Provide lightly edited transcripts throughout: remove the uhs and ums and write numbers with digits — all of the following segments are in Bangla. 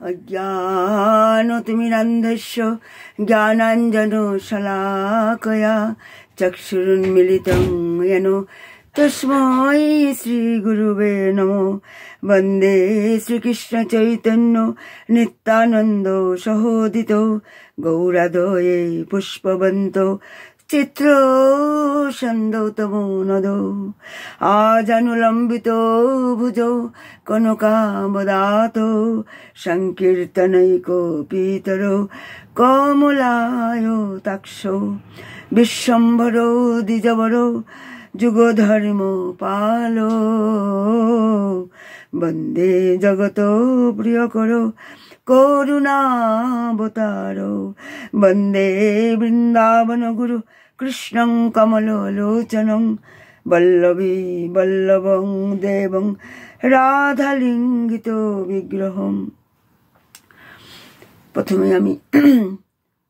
अज्ञानतिमिरन्धस्य ज्ञानाञ्जनशलाकया चक्षुरुन्मिलितं येन तस्मै श्रीगुरुवे नमो। वन्दे श्रीकृष्णचैतन्य नित्यानन्द सहोदितो गौरादये पुष्पवन्तो चित्रछन्दौ तमो नदो। आजानुलम्बितो भुजौ कनकावदातो संकीर्तनैको पीतरो कमलायो ताक्षो। विश्वम्भरो द्विजवरो जुगधर्मो पालो वन्दे जगतो प्रियकरो करुणावतारो। वन्दे वृन्दावन गुरु कृष्णं कमललोचनं वल्लभी वल्लभं देवं राधालिङ्गितो विग्रहम्। प्रथमे आमि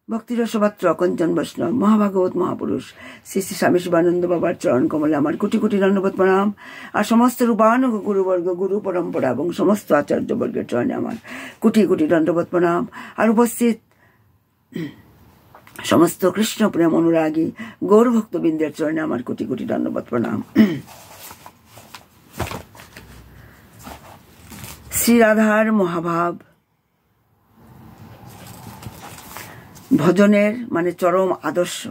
भक्तिरसपात्र कञ्चन वैष्णव महाभागवत महापुरुष श्री श्री स्वामी शिवानंद बाबार चरण कमले आमार कोटि कोटि दंडवत प्रणाम। और समस्त रूपानुग गुरुवर्ग गुरु परम्परा और समस्त आचार्य वर्गेर चरणे आमार कोटि कोटि दंडवत प्रणाम। और उपस्थित समस्त कृष्ण प्रेम अनुरागी गौर भक्तबिंदेर चरणे आमार कोटि कोटि दंडवत प्रणाम। श्री राधार महाभाव भजनेर माने चरम आदर्श।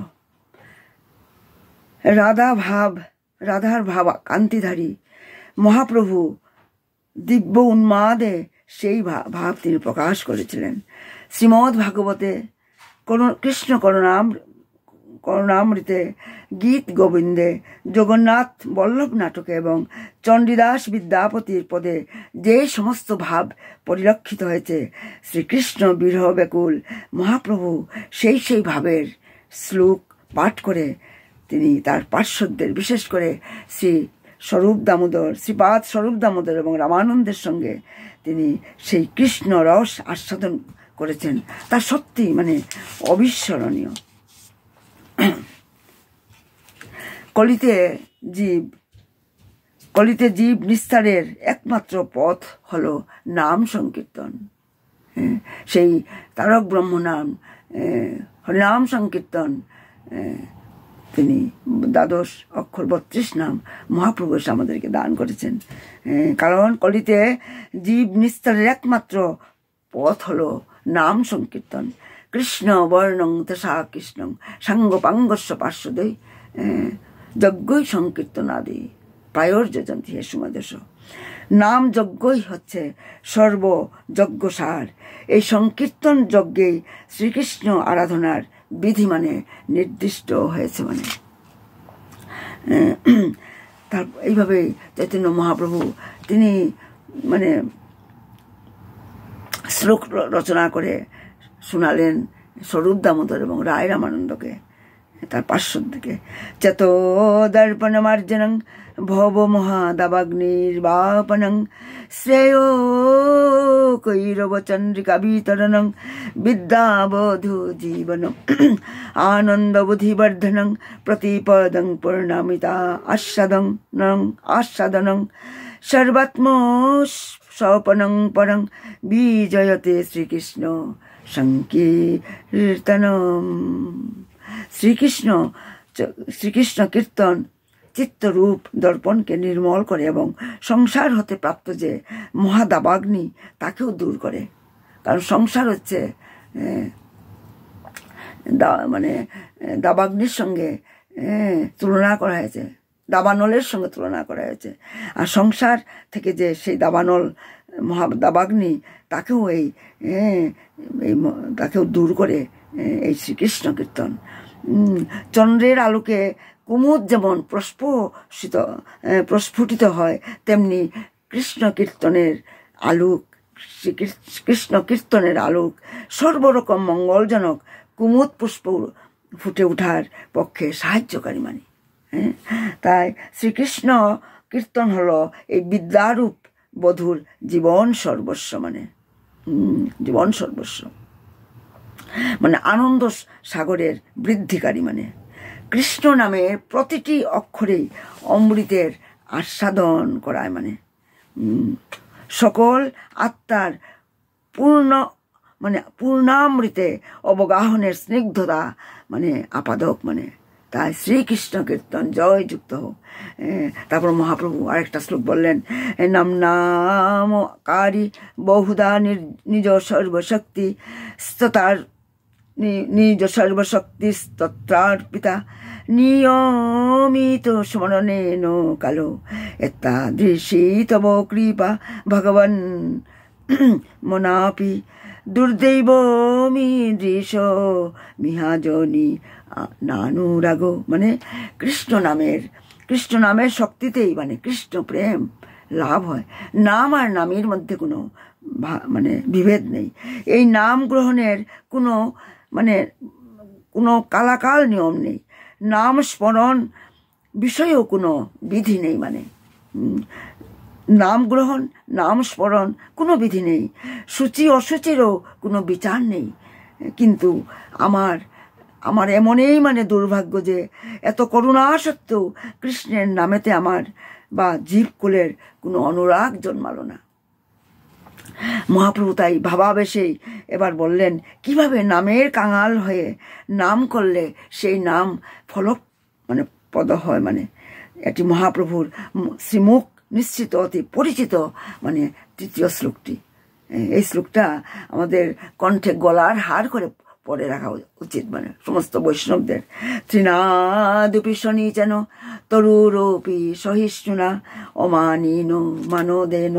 राधार भाव कांतिधारी महाप्रभु दिव्य उन्मादे सेई भाव तिनि प्रकाश करेছিলেন। श्रीमद् भागवते कृष्ण करुणामृते गीत गोविंदे जगन्नाथ बल्लभ नाटके एवं चंडीदास विद्यापतिर पदे जे समस्त भाव परिलक्षित हয়েছে श्रीकृष्ण विरह व्याकुल महाप्रभु সেই भावेर श्लोक पाठ करे तिनि तार पार्षदদের विशेष करे श्री स्वरूप दामोदर श्रीपाद स्वरूप दामोदर एवं रामानंदेर संगे तिनि সেই कृष्ण रस आस्वादन करेছেন। ता सत्यि माने अविस्मरणीय। कलिते जीव निस्तारेर एकमात्र पथ हलो नाम संकीर्तन। सेई तारक ब्रह्म नाम हरिनाम संकीर्तन तिनि द्वादश अक्षर 32 नाम महाप्रभु आमादेरके दान करेছেন। कारण कलिते जीव निस्तारेर एकमात्र पथ हलो नाम संकीर्तन। कृष्ण वर्णं तथा कृष्णं सांगपांगस्य पार्षदे यज्ञ संकीर्तन आदि प्रायोजयन्ति हे सुमदेश। नाम यज्ञई हच्छे सर्व यज्ञसार। এই সংকীর্তন যজ্ঞে শ্রীকৃষ্ণ আরাধনার বিধি মানে নির্দিষ্ট হয়েছে। মানে তার এইভাবে চৈতন্য মহাপ্রভু তিনি মানে শ্লোক রচনা করে শোনালেন स्वरूप दामोदर एवं राय रामानंदके तार पार्षदके। चतो दर्पण मार्जनं भव महादावाग्निर्वापनं श्रेयो कैरव चंद्रिका वितरणं विद्यावधू जीवनम् आनंदबुद्धिवर्धनं प्रतिपदं पूर्णामिता आस्वादनं सर्वात्म सपनं परं विजयते श्रीकृष्ण संकीर्तनम। श्रीकृष्ण कीर्तन चित्तरूप दर्पण के निर्मल करे एवं संसार होते प्राप्त जे महादावाग्नि ताकेও दूर करे। कारण संसार হচ্ছে মানে দাবাগ্নির সঙ্গে তুলনা করা হয়েছে, দাবানলের সঙ্গে তুলনা করা হয়েছে। আর সংসার থেকে যে সেই দাবানল দাবাগ্নি তাকেও তাকেও দূর করে এই শ্রীকৃষ্ণ কীর্তন। চন্দ্রের আলোকে কুমুদ যেমন প্রস্ফুটিত হয় তেমনি কৃষ্ণ কীর্তনের আলোক কৃষ্ণ কীর্তনের আলোক সর্বরকম মঙ্গলজনক কুমুদ পুষ্প ফুটে ওঠার পক্ষে সাহায্যকারী। মানে তাই শ্রীকৃষ্ণ কীর্তন হলো এই বিদ্যারূপ বধূর জীবন সর্বস্ব। মানে জীবন সর্বস্ব মানে আনন্দ সাগরের বৃদ্ধিকারী। মানে কৃষ্ণ নামের প্রতিটি অক্ষরেই অমৃতের আস্বাদন করায়। মানে সকল আত্মার পূর্ণামৃতে অবগাহনের স্নিগ্ধতা আপাদক তাই শ্রীকৃষ্ণ কীর্তন জয় যুক্ত হোক। তারপর মহাপ্রভু আরেকটা শ্লোক বললেন, নামকারী বহুধা নিজ সর্বশক্তি স্ততার নিজ সর্বশক্তি স্তোত্রার্পিতা নিয়মিত স্মরণেন কালো এতাদৃশী তব কৃপা ভগবান মনাপি দুর্দৈব দৃশ মিহাজনী নানুরাগ। কৃষ্ণ নামের শক্তিতেই কৃষ্ণ প্রেম লাভ হয়। নাম আর নামের মধ্যে কোনো বিভেদ নেই। এই নাম গ্রহণের কোনো কোনো কালাকাল নিয়ম নেই। নাম স্মরণ বিষয়েও কোনো বিধি নেই। নাম গ্রহণ নাম স্মরণ কোনো বিধি নেই। সূচি অসুচিরও কোনো বিচার নেই। কিন্তু আমার এমনই দুর্ভাগ্য যে এত করুণা সত্ত্বেও কৃষ্ণের নামেতে আমার বা জীবকুলের কোনো অনুরাগ জন্মালো না। মহাপ্রভু তাই ভাবাবেশেই এবার বললেন, কিভাবে নামের কাঙাল হয়ে নাম করলে সেই নাম ফলক পদ হয়। এটি মহাপ্রভুর শ্রীমুখ নিশ্চিত অতি পরিচিত তৃতীয় শ্লোকটি। এই শ্লোকটা আমাদের কণ্ঠে গলার হার করে পরে রাখা উচিত সমস্ত বৈষ্ণবদের। তৃণাদুপি শনি যেন তরুরোপি সহিষ্ণুনা অমানীন মানদেন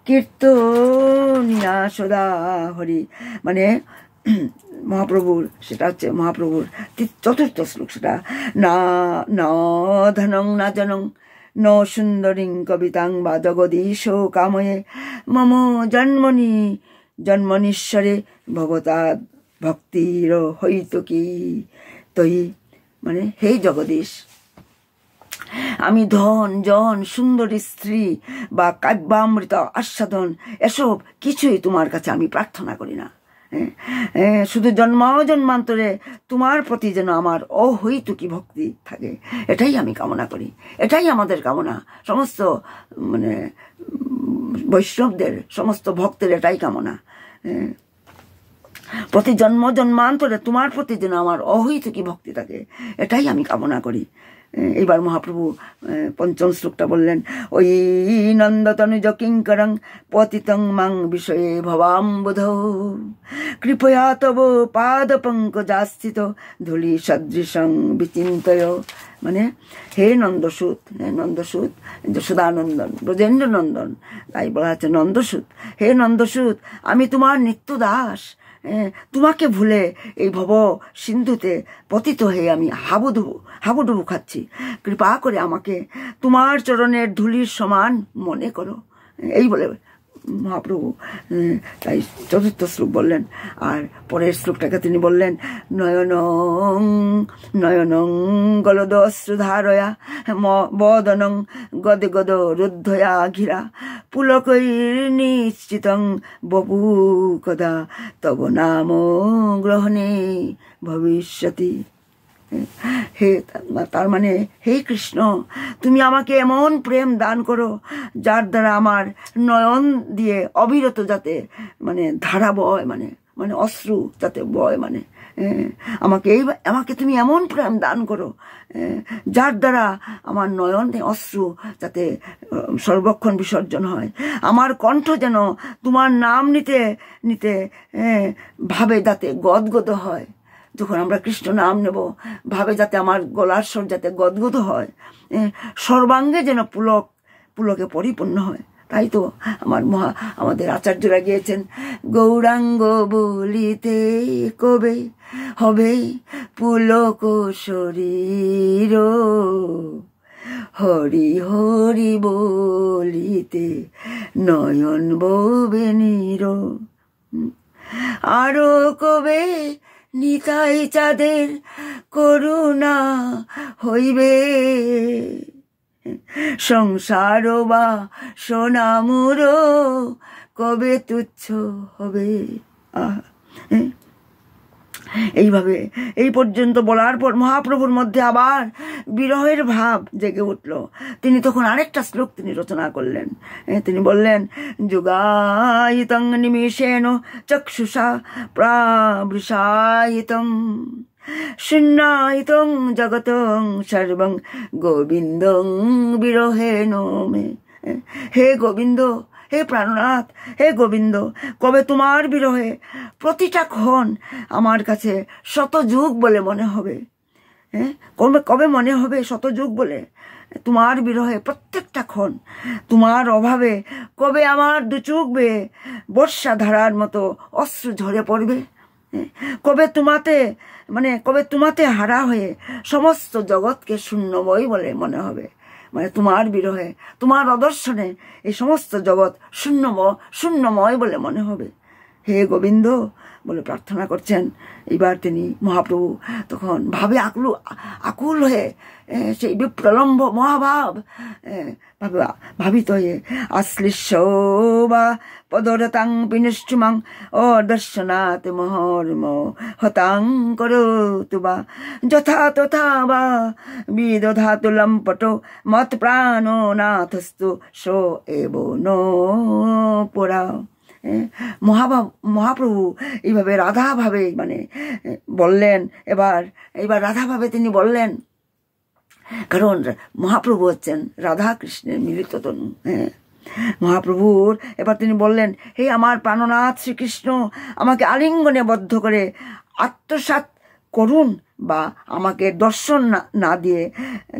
কীর্তনিয়া সদা হরি। মহাপ্রভুর সেটা হচ্ছে মহাপ্রভুর চতুর্থ শ্লোক। সেটা না ধনং না জনং ন সুন্দরীং কবিতাং বা জগদীশ কাময়ে মম জন্মনীশ্বরে ভবতা ভক্তির হৈতুকি তৈ। হে জগদীশ, আমি ধন জন সুন্দরী স্ত্রী বা কাব্যামৃত আস্বাদন এসব কিছুই তোমার কাছে আমি প্রার্থনা করি না। শুধু জন্মান্তরে তোমার প্রতি যেন আমার অহৈতুকী ভক্তি থাকে, এটাই আমি কামনা করি। এটাই আমাদের কামনা, সমস্ত বৈষ্ণবদের সমস্ত ভক্তের এটাই কামনা। প্রতি জন্মান্তরে তোমার প্রতি যেন আমার অহৈতুকী ভক্তি থাকে, এটাই আমি কামনা করি। এইবার মহাপ্রভু পঞ্চম শ্লোকটা বললেন, ওই নন্দতনুজ কিঙ্করং পতিতং মাং বিষয়ে ভবাম্বুধ কৃপয়া তব পাদ পঙ্কজাস্থিত ধূলি সদৃশং বিচিন্তয়। হে নন্দসূত, যশোদানন্দন ব্রজেন্দ্র নন্দন, তাই বলা হচ্ছে নন্দসূত। হে নন্দসূত, আমি তোমার নিত্য দাস। তোমাকে ভুলে এই ভব সিন্ধুতে পতিত হয়ে আমি হাবুডুবু খাচ্ছি। কৃপা করে আমাকে তোমার চরণের ধুলির সমান মনে করো। এই বলে মহাপ্রভু তাই চতুর্থ শ্লোক বললেন। আর পরের শ্লোকটাকে তিনি বললেন, নয়নং গলদ অশ্রুধারয়া বদনং গদে গদ রুদ্ধয়া ঘিরা পুলকৈর্নিশ্চিতং বপু কদা তব নাম গ্রহণে ভবিষ্যতি। তার হে কৃষ্ণ, তুমি আমাকে এমন প্রেম দান করো যার দ্বারা আমার নয়ন দিয়ে অবিরত যাতে ধারা বয়, অশ্রু যাতে বয়। আমাকে তুমি এমন প্রেম দান করো যার দ্বারা আমার নয়নে অশ্রু যাতে সর্বক্ষণ বিসর্জন হয়। আমার কণ্ঠ যেন তোমার নাম নিতে নিতে ভাবে যাতে গদগদ হয়। যখন আমরা কৃষ্ণ নাম নেব, ভাবে যাতে আমার গলার স্বর যাতে গদগদ হয়, সর্বাঙ্গে যেন পুলকে পরিপূর্ণ হয়। তাই তো আমাদের আচার্যরা গিয়েছেন, গৌরাঙ্গ বলিতে কবে হবে পুলক শরীর, হরি হরি বলিতে নয়ন ববে নীর। আরো কবে নিতাই চাঁদের করুণা হইবে, সংসার বা সোনামুর কবে তুচ্ছ হবে। এইভাবে এই পর্যন্ত বলার পর মহাপ্রভুর মধ্যে আবার বিরহের ভাব জেগে উঠল। তিনি তখন আরেকটা শ্লোক তিনি রচনা করলেন। তিনি বললেন, যুগায়িতং নিমিষেণ চক্ষুষা প্রাবৃষায়িতং শূন্যায়িতং জগতং সর্বং গোবিন্দং বিরহেণ মে। হে গোবিন্দ, হে প্রাণনাথ, হে গোবিন্দ, কবে তোমার বিরহে প্রতিটা ক্ষণ আমার কাছে শতযুগ বলে মনে হবে। কবে কবে মনে হবে শতযুগ বলে? তোমার বিরহে প্রত্যেকটা ক্ষণ, তোমার অভাবে কবে আমার দু চোখ বেয়ে বর্ষা ধারার মতো অশ্রু ঝরে পড়বে? কবে তোমাতে হারা হয়ে সমস্ত জগৎকে শূন্যময় বলে মনে হবে? তোমার বিরহে, তোমার অদর্শনে এই সমস্ত জগৎ শূন্যময় বলে মনে হবে। হে গোবিন্দ বলে প্রার্থনা করছেন। এবার তিনি মহাপ্রভু তখন ভাবে আকুল হয়ে সেই বিপ্রলম্ব মহাভাব ভাবিত হয়ে আশ্লিষ্য বা পদরতাং বিনিষ্ঠুমাং অদর্শনাৎ মহর্ম হতাং করোতু বা যথা তথা বা বিদধাতু লম্পটো মত প্রাণো নাথস্তু সো এব নো পুরা। মহাপ্রভু এইভাবে রাধাভাবে বললেন। এবার রাধাভাবে তিনি বললেন, কারণ মহাপ্রভু হচ্ছেন রাধা কৃষ্ণের মিলিত তনু। মহাপ্রভুর এবার তিনি বললেন, হে আমার প্রাণনাথ শ্রীকৃষ্ণ, আমাকে আলিঙ্গনে বদ্ধ করে আত্মসাৎ করুন বা আমাকে দর্শন না দিয়ে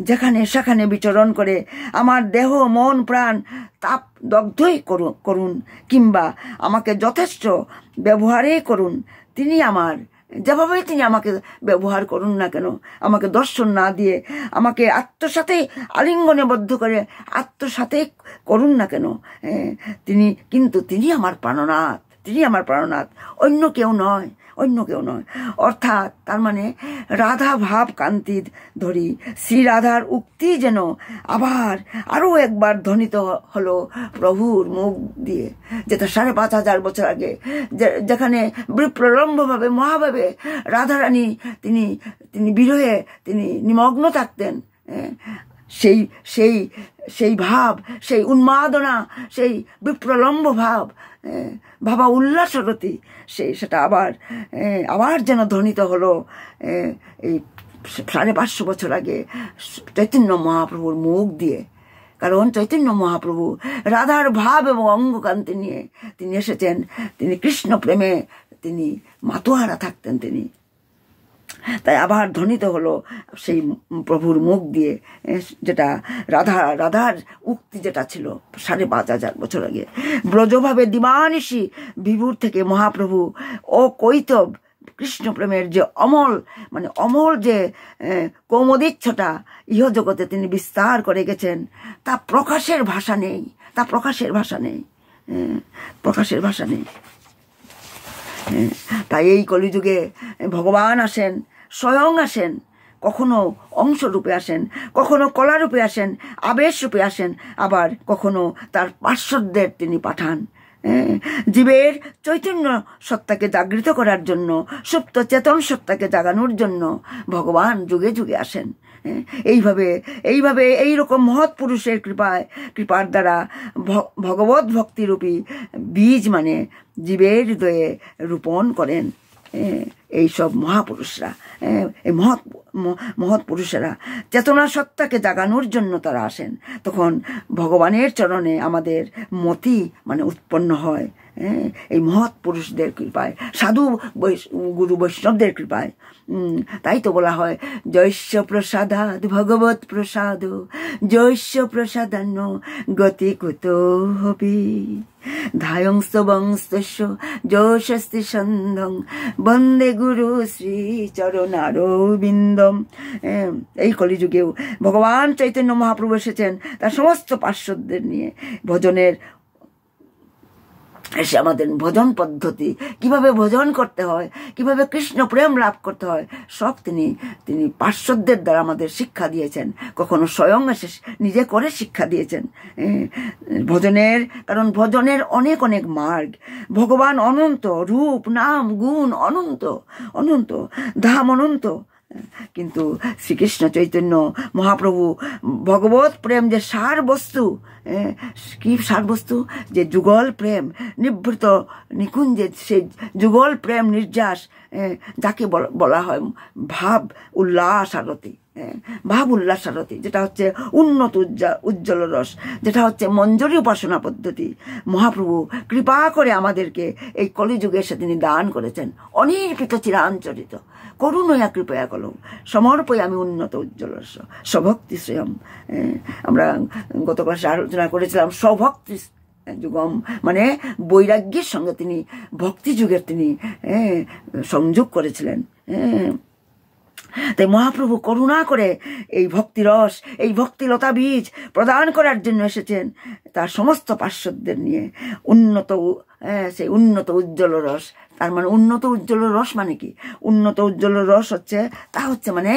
যেখানে সেখানে বিচরণ করে আমার দেহ মন প্রাণ তাপ দগ্ধই করুন, কিংবা আমাকে যথেষ্ট ব্যবহারই করুন। যেভাবেই তিনি আমাকে ব্যবহার করুন না কেন, আমাকে দর্শন না দিয়ে আমাকে আত্মসাতে আলিঙ্গনে বদ্ধ করে আত্মসাতে করুন না কেন, তিনি আমার প্রাণনাথ, অন্য কেউ নয়। অর্থাৎ তার রাধা ভাব কান্তি ধরি শ্রী রাধার উক্তি যেন আরো একবার ধ্বনিত হলো প্রভুর মুখ দিয়ে, যেটা 5,500 বছর আগে যেখানে প্রলম্বভাবে মহাভাবে রাধারানী তিনি বিরহে তিনি নিমগ্ন থাকতেন। সেই ভাব, সেই উন্মাদনা, সেই বিপ্রলম্ব ভাবা উল্লাসরতি সেটা আবার যেন ধ্বনিত হলো এই 550 বছর আগে চৈতন্য মহাপ্রভুর মুখ দিয়ে। কারণ চৈতন্য মহাপ্রভু রাধার ভাব এবং অঙ্গকান্তি নিয়ে তিনি এসেছেন। তিনি কৃষ্ণ প্রেমে তিনি মাতোহারা থাকতেন। তাই আবার ধ্বনিত হলো সেই প্রভুর মুখ দিয়ে, যেটা রাধার উক্তি যেটা ছিল 5,500 বছর আগে। ব্রজভাবে দিবানিশি বিভুর থেকে মহাপ্রভু ও কৈতব কৃষ্ণ প্রেমের যে অমল যে কৌমদিচ্ছটা ইহজগতে তিনি বিস্তার করে গেছেন, তা প্রকাশের ভাষা নেই। তাই এই কলিযুগে ভগবান আসেন, স্বয়ং আসেন, কখনো অংশরূপে আসেন, কখনো কলারূপে আসেন, আবেশরূপে আসেন, আবার কখনো তার পার্শ্বদের তিনি পাঠান। জীবের চৈতন্য সত্তাকে জাগৃত করার জন্য, সুপ্ত চেতন সত্তাকে জাগানোর জন্য ভগবান যুগে যুগে আসেন। এইভাবে এইরকম মহৎ পুরুষের কৃপার দ্বারা ভগবত ভক্তিরূপী বীজ জীবের হৃদয়ে রোপণ করেন এইসব মহাপুরুষরা। এই মহৎ পুরুষেরা চেতনা সত্তাকে জাগানোর জন্য তারা আসেন। তখন ভগবানের চরণে আমাদের মতি উৎপন্ন হয় এই মহৎ পুরুষদের কৃপায়, সাধু গুরু বৈষ্ণবদের কৃপায়। তাই তো বলা হয়, জৈস্য প্রসাদাদ ভগবত প্রসাদ, জৈস্য প্রসাদান্ন গতি কুত হবি, ধায়ংস বংস্তস্য যশস্তি সন্ধং বন্দে গুরু শ্রী চরণারবিন্দম। এই কলিযুগেও ভগবান চৈতন্য মহাপ্রভু এসেছেন তার সমস্ত পার্শ্বদের নিয়ে ভজনের এসে আমাদের ভজন পদ্ধতি, কিভাবে ভজন করতে হয়, কিভাবে কৃষ্ণ প্রেম লাভ করতে হয়, সব তিনি পার্শ্বদের দ্বারা আমাদের শিক্ষা দিয়েছেন। কখনো স্বয়ং এসে নিজে করে শিক্ষা দিয়েছেন ভজনের। কারণ ভজনের অনেক অনেক মার্গ। ভগবান অনন্ত, রূপ নাম গুণ অনন্ত, অনন্ত ধাম অনন্ত। কিন্তু শ্রীকৃষ্ণ চৈতন্য মহাপ্রভু ভগবত প্রেম যে সার বস্তু, কি সার বস্তু, যে যুগল প্রেম নিভৃত নিকুঞ্জে, সেই যুগল প্রেম নির্যাস, যাকে বলা হয় ভাব উল্লাস আরতি, ভাব উল্লাস আরতি, যেটা হচ্ছে উন্নত উজ্জ্বল রস, যেটা হচ্ছে মঞ্জরি উপাসনা পদ্ধতি। মহাপ্রভু কৃপা করে আমাদেরকে এই কলিযুগে এসে তিনি দান করেছেন। অনির্পিত চিরাঞ্চরিত করুণয়া কৃপয়া কলম সমর্পয় আমি উন্নত উজ্জ্বল রস স্বভক্তি স্বয়ং। আমরা গত ক্লাসে আলোচনা করেছিলাম স্বভক্তি যুগম, মানে বৈরাগ্যের সঙ্গে তিনি ভক্তি যুগের তিনি সংযোগ করেছিলেন। তাই মহাপ্রভু করুণা করে এই ভক্তিরস, এই ভক্তিলতা বীজ প্রদান করার জন্য এসেছেন তার সমস্ত পার্শ্বদের নিয়ে। সেই উন্নত উজ্জ্বল রস, তার মানে উন্নত উজ্জ্বল রস মানে কি? উন্নত উজ্জ্বল রস হচ্ছে, তা হচ্ছে মানে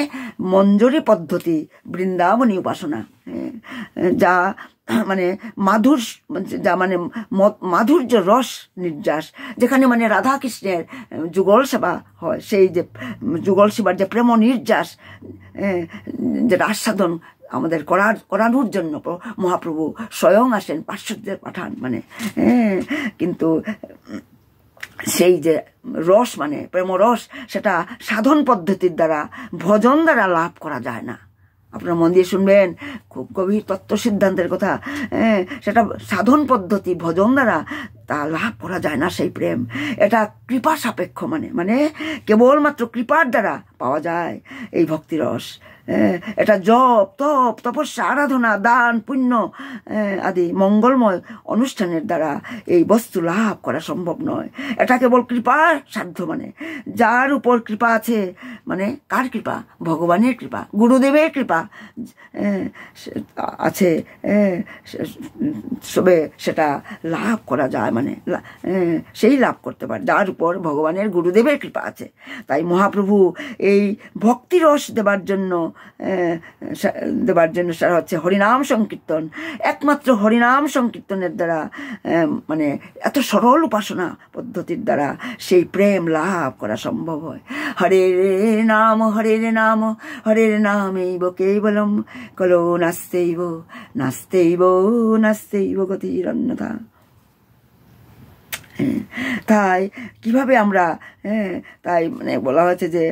মঞ্জরি পদ্ধতি, বৃন্দাবনী উপাসনা, যা মানে মাধুর্য রস নির্যাস, যেখানে মানে রাধা কৃষ্ণের যুগল সেবা হয়, সেই যে যুগল সেবার যে প্রেম নির্যাস, যেটা আস্বাদন আমাদের করানোর জন্য মহাপ্রভু স্বয়ং আসেন, পার্শ্বদের পাঠান মানে। কিন্তু সেই যে রস মানে প্রেম রস, সেটা সাধন পদ্ধতির দ্বারা, ভজন দ্বারা লাভ করা যায় না। আপনারা মন দিয়ে শুনবেন, খুব গভীর তত্ত্ব সিদ্ধান্তের কথা। সেটা সাধন পদ্ধতি, ভজন দ্বারা তা লাভ করা যায় না সেই প্রেম। এটা কৃপা সাপেক্ষ, মানে কেবলমাত্র কৃপার দ্বারা পাওয়া যায় এই ভক্তিরস। এটা জপ তপ তপস্যা আরাধনা দান পুণ্য আদি মঙ্গলময় অনুষ্ঠানের দ্বারা এই বস্তু লাভ করা সম্ভব নয়। এটা কেবল কৃপার সাধ্য, মানে যার উপর কৃপা আছে, মানে কার কৃপা? ভগবানের কৃপা, গুরুদেবের কৃপা আছে, সবে সেটা লাভ করা যায়, মানে সেই লাভ করতে পারে যার উপর ভগবানের গুরুদেবের কৃপা আছে। তাই মহাপ্রভু এই ভক্তিরস দেবার জন্য সেটা হচ্ছে হরিনাম সংকীর্তন। একমাত্র হরিনাম সংকীর্তনের দ্বারা, মানে এত সরল উপাসনা পদ্ধতির দ্বারা সেই প্রেম লাভ করা সম্ভব হয়। হরের নাম হরের নাম হরের নামেইব কেবলম কলো নাস্তেইব নাস্তেইব নাস্তেইব গতিরন্যথা। তাই কিভাবে আমরা, তাই মানে বলা হয়েছে যে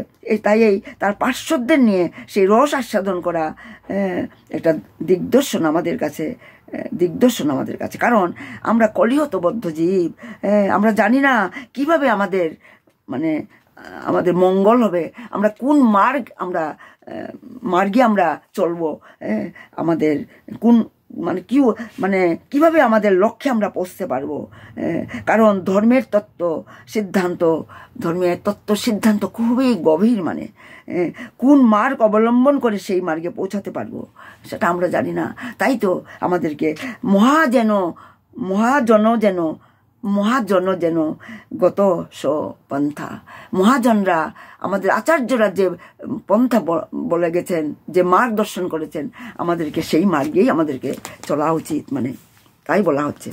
তাই এই তার পার্শ্বদের নিয়ে সেই রস আস্বাদন করা একটা দিগদর্শন আমাদের কাছে। কারণ আমরা কলিহতবদ্ধ জীব, আমরা জানি না কিভাবে আমাদের মঙ্গল হবে, আমরা কোন মার্গে আমরা চলবো, আমাদের কোন কিভাবে আমাদের লক্ষ্যে আমরা পৌঁছতে পারবো। কারণ ধর্মের তত্ত্ব সিদ্ধান্ত খুবই গভীর, মানে কোন মার্গ অবলম্বন করে সেই মার্গে পৌঁছাতে পারবো সেটা আমরা জানি না। তাই তো আমাদেরকে মহাজন যেন গত পন্থা, মহাজনরা আমাদের আচার্যরা যে পন্থা বলে গেছেন, যে মার্গদর্শন করেছেন, আমাদেরকে সেই মার্গেই আমাদেরকে চলা উচিত, মানে তাই বলা হচ্ছে।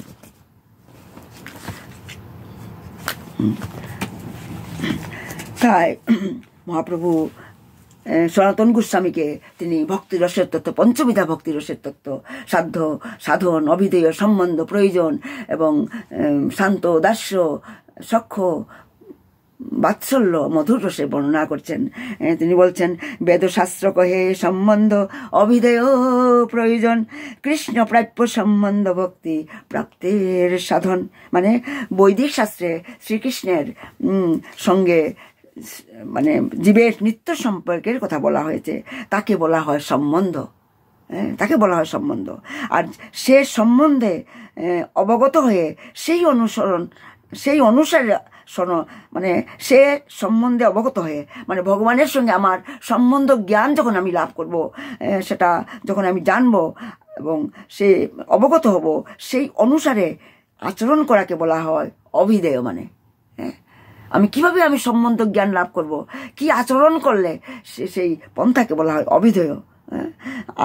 তাই মহাপ্রভু সনাতন গোস্বামীকে তিনি ভক্তিরসের তত্ত্ব, পঞ্চবিধা ভক্তিরসের তত্ত্ব, সাধ্য সাধন অভিধেয় সম্বন্ধ প্রয়োজন এবং শান্ত দাস্য সখ্য বাৎসল্য মধুর রসে বর্ণনা করছেন। তিনি বলছেন, বেদশাস্ত্র কহে সম্বন্ধ অভিধেয় প্রয়োজন, কৃষ্ণ প্রাপ্য সম্বন্ধ ভক্তি প্রাপ্তের সাধন। মানে বৈদিক শাস্ত্রে শ্রীকৃষ্ণের সঙ্গে মানে জীবের নিত্য সম্পর্কের কথা বলা হয়েছে, তাকে বলা হয় সম্বন্ধ। আর সে সম্বন্ধে অবগত হয়ে সেই অনুসারে মানে সে সম্বন্ধে অবগত হয়ে, মানে ভগবানের সঙ্গে আমার সম্বন্ধ জ্ঞান যখন আমি লাভ করব, সেটা যখন আমি জানবো এবং সে অবগত হব, সেই অনুসারে আচরণ করাকে বলা হয় অভিধেয়। মানে আমি কিভাবে সম্বন্ধ জ্ঞান লাভ করব, কি আচরণ করলে সেই পন্থাকে বলা হয় অভিধেয়।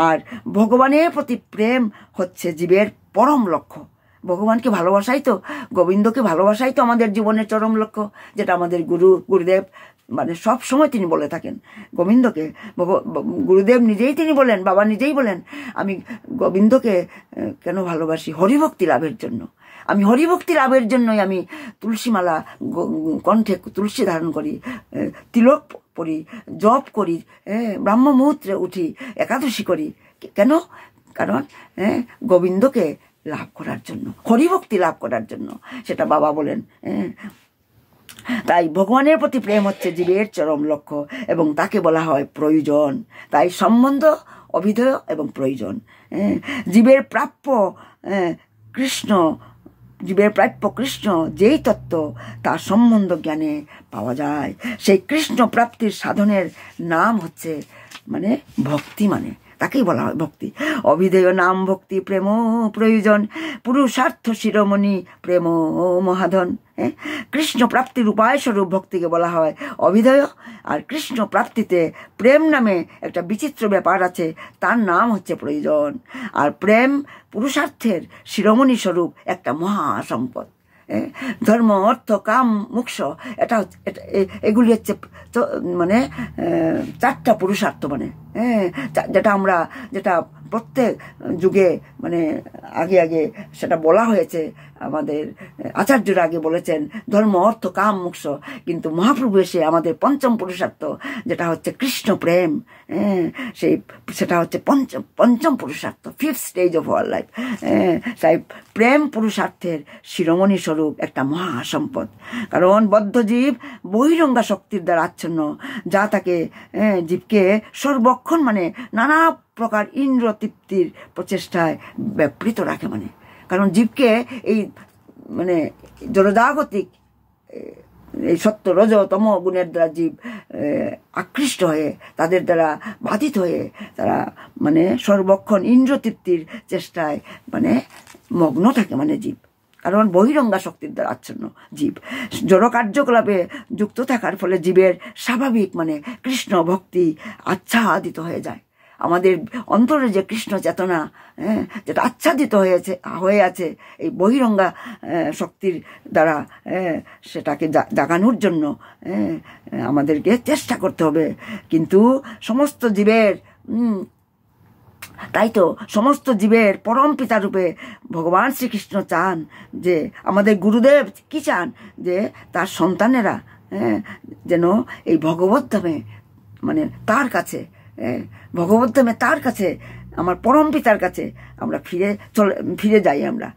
আর ভগবানের প্রতি প্রেম হচ্ছে জীবের পরম লক্ষ্য। ভগবানকে ভালোবাসাই তো, গোবিন্দকে ভালোবাসাই তো আমাদের জীবনের চরম লক্ষ্য, যেটা আমাদের গুরুদেব মানে সব সময় তিনি বলে থাকেন। গোবিন্দকে গুরুদেব নিজেই তিনি বলেন, বাবা নিজেই বলেন, আমি গোবিন্দকে কেন ভালোবাসি? হরিভক্তি লাভের জন্য। আমি হরিভক্তি লাভের জন্যই আমি তুলসীমালা কণ্ঠে তুলসী ধারণ করি, তিলক পড়ি, জপ করি, ব্রাহ্ম মুহূর্তে উঠি, একাদশী করি। কেন? কারণ গোবিন্দকে লাভ করার জন্য, হরিভক্তি লাভ করার জন্য, সেটা বাবা বলেন। তাই ভগবানের প্রতি প্রেম হচ্ছে জীবের চরম লক্ষ্য এবং তাকে বলা হয় প্রয়োজন। তাই সম্বন্ধ অভিধেয় এবং প্রয়োজন। জীবের প্রাপ্য কৃষ্ণ, জীবের প্রাপ্য কৃষ্ণ যেই তত্ত্ব তার সম্বন্ধ জ্ঞানে পাওয়া যায়। সেই কৃষ্ণ প্রাপ্তির সাধনের নাম হচ্ছে মানে ভক্তি, মানে তাকেই বলা হয় ভক্তি। অভিধেয় নাম ভক্তি, প্রেম প্রয়োজন, পুরুষার্থ শিরোমণি, প্রেম মহাধন। কৃষ্ণ প্রাপ্তির উপায় স্বরূপ ভক্তিকে বলা হয় অভিধেয়। আর কৃষ্ণ প্রাপ্তিতে প্রেম নামে একটা বিচিত্র ব্যাপার আছে, তার নাম হচ্ছে প্রয়োজন। আর প্রেম পুরুষার্থের শিরোমণি স্বরূপ একটা মহাসম্পদ। ধর্ম, অর্থ, কাম, মোক্ষ, এগুলি হচ্ছে মানে চারটা পুরুষার্থ। মানে যেটা প্রত্যেক যুগে মানে আগে সেটা বলা হয়েছে, আমাদের আচার্যরা আগে বলেছেন ধর্ম, অর্থ, কাম, মোক্ষ। কিন্তু মহাপ্রভু এসে আমাদের পঞ্চম পুরুষার্থ, যেটা হচ্ছে কৃষ্ণ প্রেম, সেটা হচ্ছে পঞ্চম পুরুষার্থ, 5th stage of our life. তাই প্রেম পুরুষার্থের শিরোমণি স্বরূপ একটা মহাসম্পদ। কারণ বদ্ধজীব বহিরঙ্গা শক্তির দ্বারা আচ্ছন্ন, যা তাকে জীবকে সর্বক্ষণ মানে নানা প্রকার ইন্দ্র তৃপ্তির প্রচেষ্টায় ব্যাপৃত রাখে। মানে কারণ জীবকে এই মানে জড়জাগতিক এই সত্য রজ তম গুণের দ্বারা জীব আকৃষ্ট হয়ে, তাদের দ্বারা বাধিত হয়ে তারা মানে সর্বক্ষণ ইন্দ্র তৃপ্তির চেষ্টায় মানে মগ্ন থাকে মানে জীব। কারণ বহিরঙ্গা শক্তির দ্বারা আচ্ছন্ন জীব জড় কার্যকলাপে যুক্ত থাকার ফলে জীবের স্বাভাবিক মানে কৃষ্ণ ভক্তি আচ্ছাদিত হয়ে যায়। আমাদের অন্তরে যে কৃষ্ণ চেতনা যেটা আচ্ছাদিত হয়ে আছে এই বহিরঙ্গা শক্তির দ্বারা, সেটাকে জাগানোর জন্য আমাদেরকে চেষ্টা করতে হবে। কিন্তু সমস্ত জীবের তাই তো সমস্ত জীবের পরম পিতা রূপে ভগবান শ্রীকৃষ্ণ চান যে, আমাদের গুরুদেব কি চান যে তার সন্তানেরা যেন এই ভগবদ্ধামে মানে তার কাছে, ভগবদ্ধামে তার কাছে, আমার পরম পিতার কাছে আমরা ফিরে যাই। আমরা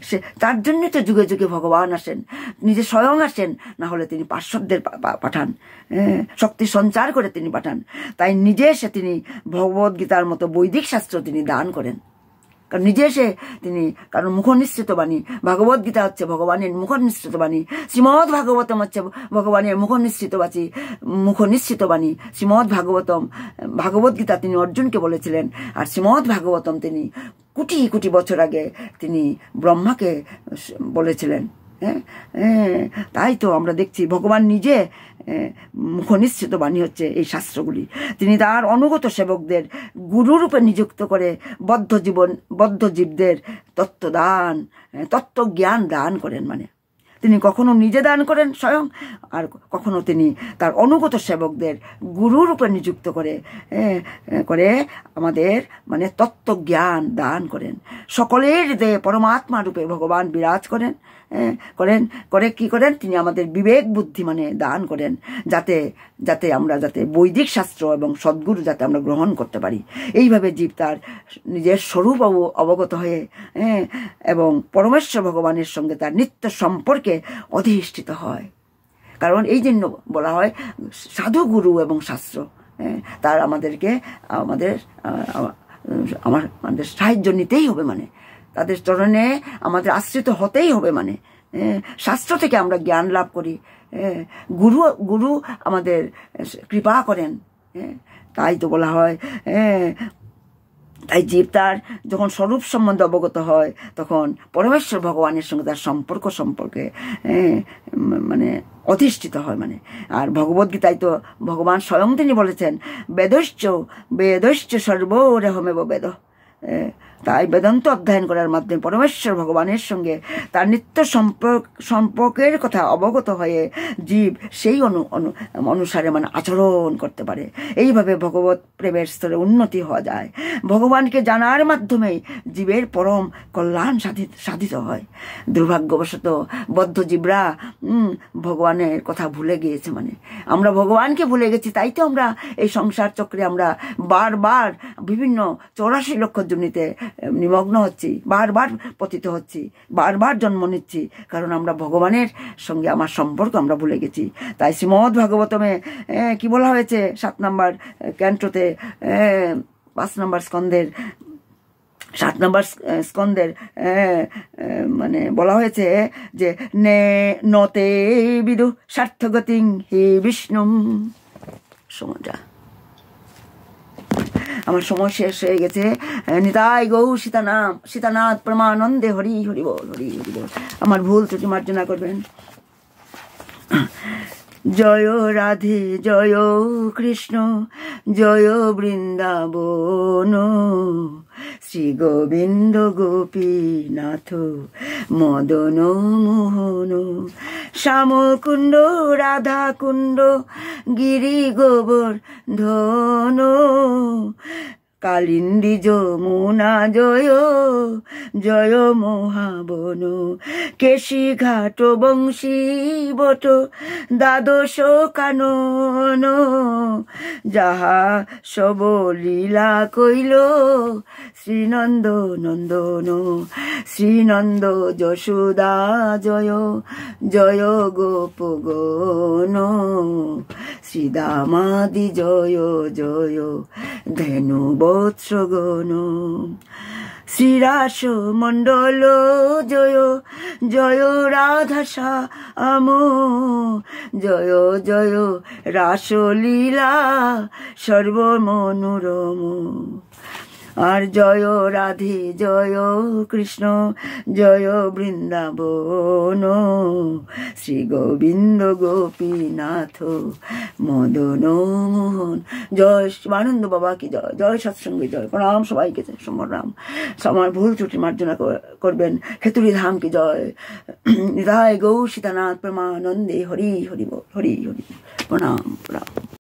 সে তার জন্যই তো যুগে যুগে ভগবান আসেন, নিজে স্বয়ং আসেন, না হলে তিনি পার্শ্বদের পাঠান, শক্তি সঞ্চার করে তিনি পাঠান। তাই নিজে এসে তিনি ভগবদ্গীতার মতো বৈদিক শাস্ত্র তিনি দান করেন। কারণ নিজে এসে তিনি, কারণ মুখনিসৃত বাণী, ভগবদ্গীতা হচ্ছে ভগবানের মুখনিসৃত বাণী, শ্রীমদ্ ভাগবতম হচ্ছে ভগবানের মুখনিসৃত বাণী। শ্রীমদ্ ভাগবতম, ভাগবদ্গীতা তিনি অর্জুনকে বলেছিলেন, আর শ্রীমদ্ ভাগবতম তিনি কোটি কোটি বছর আগে তিনি ব্রহ্মাকে বলেছিলেন। তাই তো আমরা দেখছি ভগবান নিজে মুখনিসৃত বাণী হচ্ছে এই শাস্ত্রগুলি। তিনি তার অনুগত সেবকদের গুরুরূপে নিযুক্ত করে বদ্ধ জীবদের তত্ত্বজ্ঞান দান করেন। মানে তিনি কখনো নিজে দান করেন স্বয়ং, আর কখনো তিনি তার অনুগত সেবকদের গুরুরূপে নিযুক্ত করে আমাদের মানে তত্ত্বজ্ঞান দান করেন। সকলের হৃদয়ে পরমাত্মা রূপে ভগবান বিরাজ করেন। কি করেন তিনি আমাদের বিবেক বুদ্ধি মানে দান করেন, যাতে আমরা বৈদিক শাস্ত্র এবং সদ্গুরু যাতে আমরা গ্রহণ করতে পারি। এইভাবে জীব তার নিজের স্বরূপ অবগত হয়ে এবং পরমেশ্বর ভগবানের সঙ্গে তার নিত্য সম্পর্কে অধিষ্ঠিত হয়। কারণ এই জন্য বলা হয় সাধু গুরু এবং শাস্ত্র তার আমাদেরকে আমাদের সাহায্য নিতেই হবে। মানে তাদের চরণে আমাদের আশ্রিত হতেই হবে। মানে শাস্ত্র থেকে আমরা জ্ঞান লাভ করি, গুরু আমাদের কৃপা করেন। তাই তো বলা হয় তাই জীব তার যখন স্বরূপ সম্বন্ধে অবগত হয় তখন পরমেশ্বর ভগবানের সঙ্গে তার সম্পর্কে মানে অধিষ্ঠিত হয়। মানে আর ভগবদ্গীতায় তো ভগবান স্বয়ং তিনি বলেছেন, বেদশ্চ সর্বরেহমেব বেদ। তাই বেদান্ত অধ্যয়ন করার মাধ্যমে পরমেশ্বর ভগবানের সঙ্গে তার নিত্য সম্পর্কের কথা অবগত হয়ে জীব সেই অনুসারে মানে আচরণ করতে পারে। এইভাবে ভগবত প্রেমের স্তরে উন্নতি হওয়া যায়। ভগবানকে জানার মাধ্যমেই জীবের পরম কল্যাণ সাধিত হয়। দুর্ভাগ্যবশত বদ্ধ জীবরা ভগবানের কথা ভুলে গিয়েছে। মানে আমরা ভগবানকে ভুলে গেছি, তাই তো আমরা এই সংসার চক্রে আমরা বারবার বিভিন্ন 84 লক্ষ জনিতে নিমগ্ন হচ্ছি, বারবার পতিত হচ্ছি, বারবার জন্ম নিচ্ছি, কারণ আমরা ভগবানের সঙ্গে আমার সম্পর্ক আমরা ভুলে গেছি। তাই শ্রীমদ্ ভাগবতমে কি বলা হয়েছে 7 নম্বর ক্যান্টোতে 5 নম্বর স্কন্ধের 7 নম্বর স্কন্ধের মানে বলা হয়েছে যে নতে বিদু স্বার্থগতিং হে বিষ্ণু। সময়টা আমার সময় শেষ হয়ে গেছে। নিতাই গৌ সীতানাথ প্রমানন্দে হরি হরি বল, হরি হরি বল। আমার ভুল ত্রুটি মার্জনা করবেন। জয় রাধে জয় কৃষ্ণ জয় বৃন্দাবন, শ্রী গোবিন্দ গোপীনাথ মদন মোহন, শ্যামকুণ্ড রাধা কুণ্ড গিরি গোবর্ধন, কালিন্দী যমুনা জয় জয় মহাবন, কেশী ঘাট বংশী বট দ্বাদশ কানন, যাহা সব লীলা কইল শ্রীনন্দ নন্দন, শ্রীনন্দ যশোদা জয় জয় গোপগণ, শ্রীদামাদি জয় জয় ধেনু বৎসগণ, শ্রীরাস মণ্ডল জয় জয় রাধা শ্যাম, জয় জয় রাসলীলা সর্বমনোরম, আর জয় রাধে জয় কৃষ্ণ জয় বৃন্দাবন, শ্রী গোবিন্দ গোপীনাথ মদন মোহন। জয় শিবানন্দ বাবা কি জয়, জয় সৎসঙ্গে জয়। প্রণাম সবাইকে, প্রণাম। আমার ভুল ত্রুটি মার্জনা করবেন। খেতুরি ধাম কি জয়। নিতাই গৌ সীতানাথ প্রেমানন্দে হরি হরি বল, হরি হরি। প্রণাম প্রণাম।